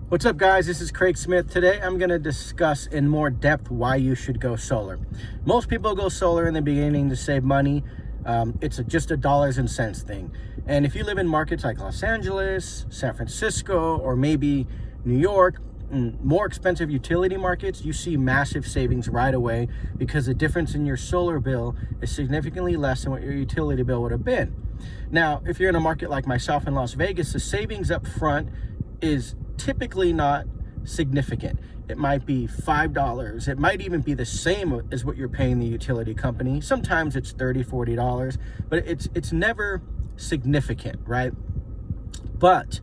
What's up, guys? This is Craig Smith. Today I'm going to discuss in more depth why you should go solar. Most people go solar in the beginning to save money. It's just a dollars and cents thing. And if you live in markets like Los Angeles, San Francisco, or maybe New York, more expensive utility markets, you see massive savings right away because the difference in your solar bill is significantly less than what your utility bill would have been. Now, if you're in a market like myself in Las Vegas, the savings up front is typically not significant. It might be $5. It might even be the same as what you're paying the utility company. Sometimes it's $30, $40, but it's never significant, right? But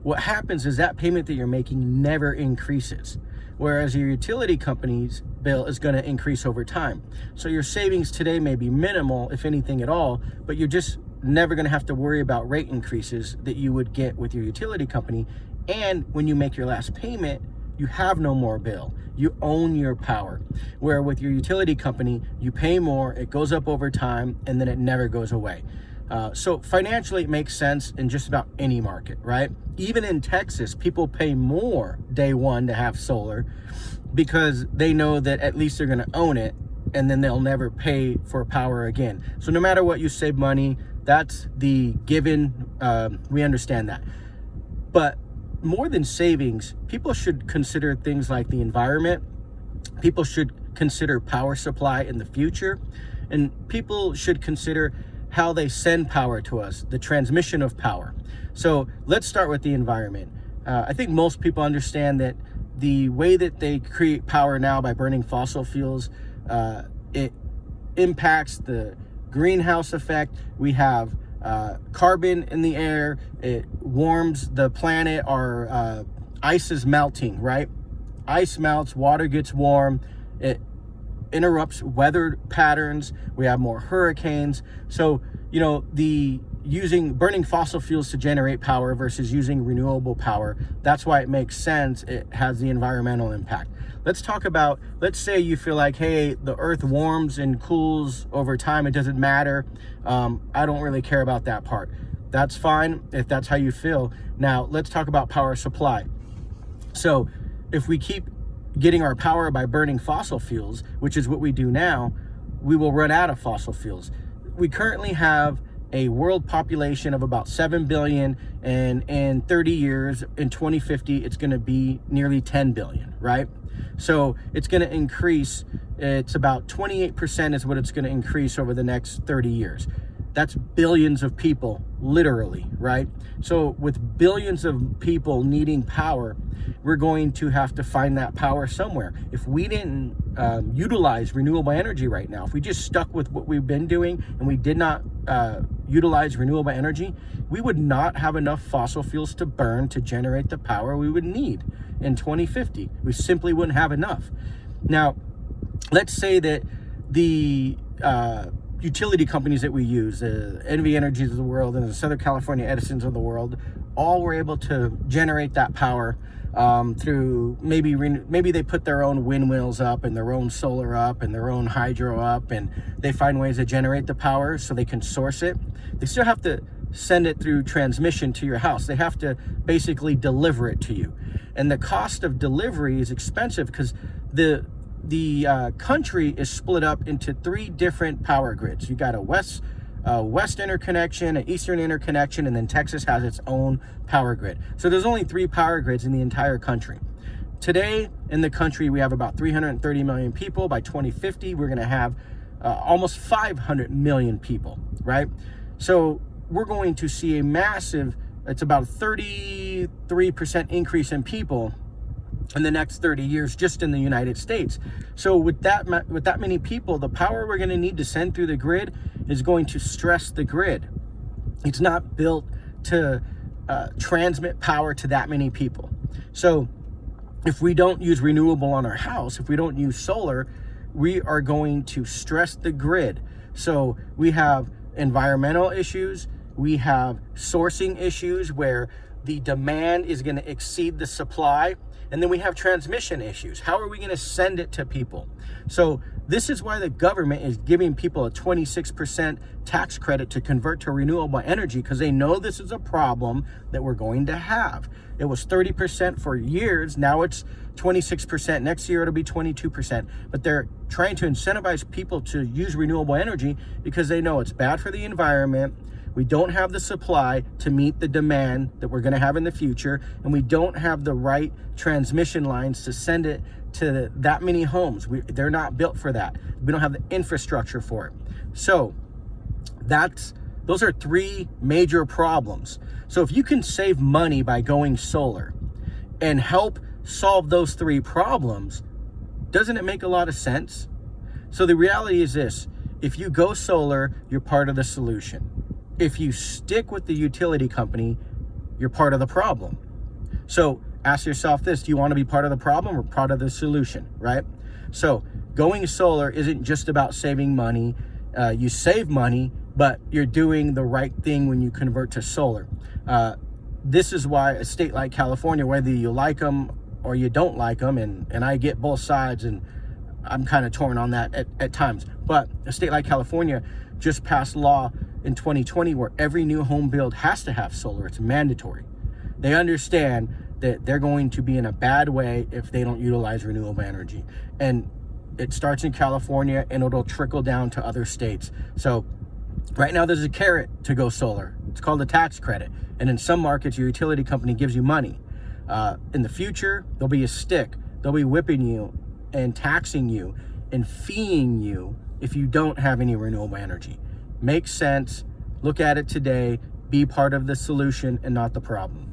what happens is that payment that you're making never increases, whereas your utility company's bill is going to increase over time. So your savings today may be minimal, if anything at all, but you're just never going to have to worry about rate increases that you would get with your utility company. And when you make your last payment, you have no more bill. You own your power. Where with your utility company, you pay more, it goes up over time, and then it never goes away. So financially, it makes sense in just about any market, right? Even in Texas, people pay more day one to have solar because they know that at least they're going to own it, and then they'll never pay for power again. So no matter what, you save money. That's the given. We understand that. But more than savings, people should consider things like the environment. People should consider power supply in the future. And people should consider how they send power to us, the transmission of power. So let's start with the environment. I think most people understand that the way that they create power now by burning fossil fuels, it impacts the greenhouse effect. We have carbon in the air. It warms the planet. Our ice is melting, right? Ice melts, water gets warm. It interrupts weather patterns. We have more hurricanes. So, burning fossil fuels to generate power versus using renewable power, that's why it makes sense. It has the environmental impact. Let's talk about, let's say you feel like, hey, the earth warms and cools over time. It doesn't matter. I don't really care about that part. That's fine if that's how you feel. Now, let's talk about power supply. So if we keep getting our power by burning fossil fuels, which is what we do now, we will run out of fossil fuels. We currently have a world population of about 7 billion, and in 30 years, in 2050, it's going to be nearly 10 billion, right? So it's going to increase. It's about 28% is what it's going to increase over the next 30 years. That's billions of people, literally, right? So with billions of people needing power, we're going to have to find that power somewhere. If we didn't utilize renewable energy right now, if we just stuck with what we've been doing and we did not utilize renewable energy, we would not have enough fossil fuels to burn to generate the power we would need in 2050. We simply wouldn't have enough. Now, let's say that the utility companies that we use, the NV Energies of the world and the Southern California Edisons of the world, all were able to generate that power through maybe they put their own windmills up and their own solar up and their own hydro up, and they find ways to generate the power so they can source it. They still have to send it through transmission to your house. They have to basically deliver it to you. And the cost of delivery is expensive because the country is split up into 3 different power grids. You got a west interconnection, an eastern interconnection, and then Texas has its own power grid. So there's only 3 power grids in the entire country. Today in the country, we have about 330 million people. By 2050, we're going to have almost 500 million people, right? So we're going to see a massive, it's about a 33% increase in people in the next 30 years just in the United States. So with that many people, the power we're going to need to send through the grid is going to stress the grid. It's not built to transmit power to that many people. So if we don't use renewable on our house, if we don't use solar, we are going to stress the grid. So we have environmental issues. We have sourcing issues where the demand is going to exceed the supply. And then we have transmission issues. How are we going to send it to people? So this is why the government is giving people a 26% tax credit to convert to renewable energy, because they know this is a problem that we're going to have. It was 30% for years. Now it's 26%. Next year it'll be 22%. But they're trying to incentivize people to use renewable energy because they know it's bad for the environment. We don't have the supply to meet the demand that we're going to have in the future, and we don't have the right transmission lines to send it to that many homes. They're not built for that. We don't have the infrastructure for it. So those are three major problems. So if you can save money by going solar and help solve those three problems, doesn't it make a lot of sense? So the reality is this: if you go solar, you're part of the solution. If you stick with the utility company, you're part of the problem. So ask yourself this: do you want to be part of the problem or part of the solution, right? So going solar isn't just about saving money. You save money, but you're doing the right thing when you convert to solar. This is why a state like California, whether you like them or you don't like them, and I get both sides, and I'm kind of torn on that at times, but a state like California just passed law in 2020 where every new home build has to have solar. It's mandatory. They understand that they're going to be in a bad way if they don't utilize renewable energy. And it starts in California and it'll trickle down to other states. So right now there's a carrot to go solar. It's called a tax credit. And in some markets, your utility company gives you money. In the future, there'll be a stick. They'll be whipping you and taxing you and feeing you if you don't have any renewable energy. Makes sense. Look at it today. Be part of the solution and not the problem.